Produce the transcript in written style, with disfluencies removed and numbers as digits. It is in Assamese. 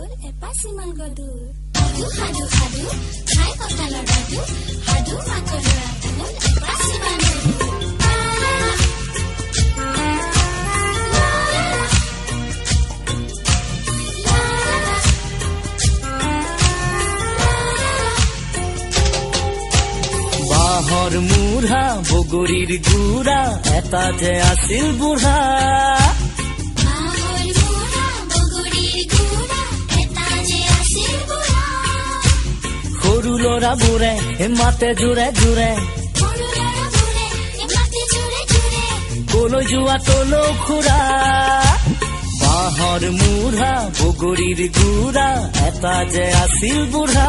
হ'ল এপাচিমান গদুৰ সাধু সাধু সাধু খাই কঁঠালৰ সাধু সাধু মাকৰ ল'ৰাটো হ'ল এপাচিমান গদুৰ বাঁহৰ মূঢ়া বগৰীৰ গুড়া এটা যে আছিল বুঢ়া সৰু ল'ৰাবোৰে মাতে জোৰে জোৰে কলৈ যোৱা তলৌ খুৰা বাঁহৰ মূঢ়া বগৰীৰ গুড়া এটা যে আছিল বুঢ়া